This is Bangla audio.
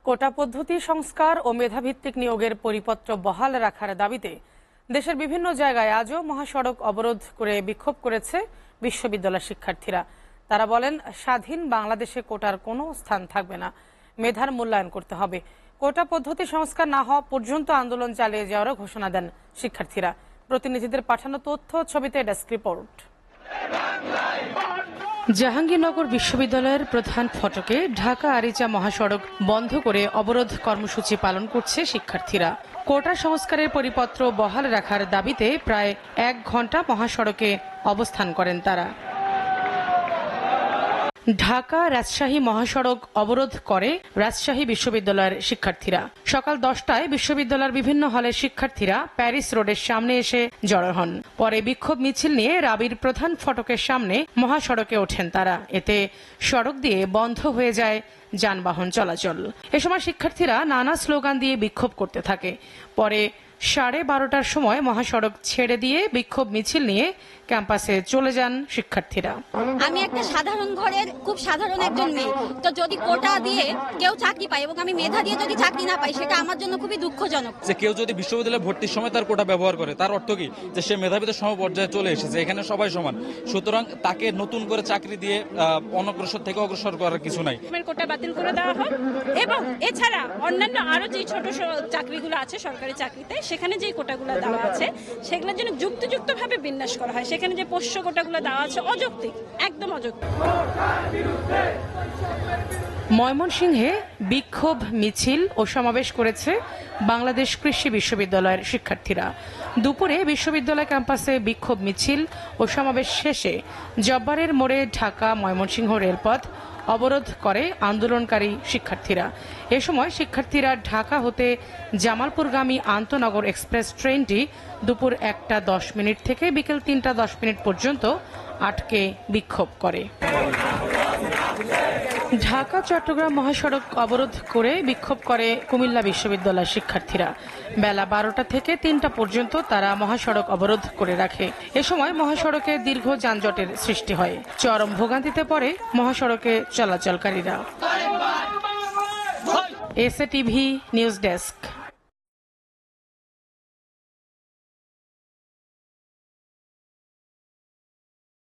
কোটা পদ্ধতি সংস্কার ও মেধাভিত্তিক নিয়োগের পরিপত্র বহাল রাখার দাবিতে দেশের বিভিন্ন জায়গায় আজও মহাসড়ক অবরোধ করে বিক্ষোভ করেছে বিশ্ববিদ্যালয় শিক্ষার্থীরা। তারা বলেন, স্বাধীন বাংলাদেশে কোটার কোনো স্থান থাকবে না, মেধার মূল্যায়ন করতে হবে। কোটা পদ্ধতি সংস্কার না হওয়া পর্যন্ত আন্দোলন চালিয়ে যাওয়ারও ঘোষণা দেন শিক্ষার্থীরা। প্রতিনিধিদের পাঠানো তথ্য ছবিতে ডেস্ক রিপোর্ট। জাহাঙ্গীরনগর বিশ্ববিদ্যালয়ের প্রধান ফটকে ঢাকা আরিচা মহাসড়ক বন্ধ করে অবরোধ কর্মসূচি পালন করছে শিক্ষার্থীরা। কোটা সংস্কারের পরিপত্র বহাল রাখার দাবিতে প্রায় 1 ঘন্টা মহাসড়কে অবস্থান করেন তারা। ঢাকা রাজশাহী মহাসড়ক অবরোধ করে রাজশাহী বিশ্ববিদ্যালয়ের শিক্ষার্থীরা। সকাল 10টায় বিশ্ববিদ্যালয়ের বিভিন্ন হলের শিক্ষার্থীরা প্যারিস রোডের সামনে এসে জড়ো হন। পরে বিক্ষোভ মিছিল নিয়ে রাবির প্রধান ফটকের সামনে মহাসড়কে ওঠেন তারা। এতে সড়ক দিয়ে বন্ধ হয়ে যায় যানবাহন চলাচল। এ সময় শিক্ষার্থীরা নানা স্লোগান দিয়ে বিক্ষোভ করতে থাকে। পরে 12:30টার সময় মহাসড়ক ছেড়ে দিয়ে বিক্ষোভ মিছিল নিয়ে ক্যাম্পাসে চলে যান শিক্ষার্থীরা। আমি একটা সাধারণ ঘরের খুব সাধারণ একজন মেয়ে, তো যদি কোটা দিয়ে কেউ চাকরি পায় এবং আমি মেধা দিয়ে যদি চাকরি না পাই, সেটা আমার জন্য খুবই দুঃখজনক। যে কেউ যদি বিশ্ববিদ্যালয়ে ভর্তির সময় তার কোটা ব্যবহার করে, তার অর্থ কি? যে সে মেধাবীদের সমপর্যায়ে চলে এসেছে, এখানে সবাই সমান। সুতরাং তাকে নতুন করে চাকরি দিয়ে অনগ্রসর থেকে অগ্রসর করার কিছু নাই। কোটা বাতিল করে দেওয়া হোক এবং এছাড়া অন্যান্য আরো যে ছোট চাকরিগুলো আছে সরকারি চাকরিতে, সেখানে যে কোটাগুলো দেওয়া আছে সেগুলোর জন্য যুক্তিযুক্তভাবে বিন্যাস করা হয়। সেখানে যে পোষ্য কোটাগুলো দেওয়া আছে অযৌক্তিক, একদম অযৌক্তিক। ময়মনসিংহে বিক্ষোভ মিছিল ও সমাবেশ করেছে বাংলাদেশ কৃষি বিশ্ববিদ্যালয়ের শিক্ষার্থীরা। দুপুরে বিশ্ববিদ্যালয় ক্যাম্পাসে বিক্ষোভ মিছিল ও সমাবেশ শেষে জব্বারের মোড়ে ঢাকা ময়মনসিংহ রেলপথ অবরোধ করে আন্দোলনকারী শিক্ষার্থীরা। এ সময় শিক্ষার্থীরা ঢাকা হতে জামালপুরগামী আন্তনগর এক্সপ্রেস ট্রেনটি দুপুর 1:10 থেকে বিকেল 3:10 পর্যন্ত আটকে বিক্ষোভ করে। ঢাকা চট্টগ্রাম মহাসড়ক অবরোধ করে বিক্ষোভ করে কুমিল্লা বিশ্ববিদ্যালয়ের শিক্ষার্থীরা। বেলা 12টা থেকে 3টা পর্যন্ত তারা মহাসড়ক অবরোধ করে রাখে। এ সময় মহাসড়কে দীর্ঘ যানজটের সৃষ্টি হয়। চরম ভোগান্তিতে পড়ে মহাসড়কে চলাচলকারীরা। SATV news desk.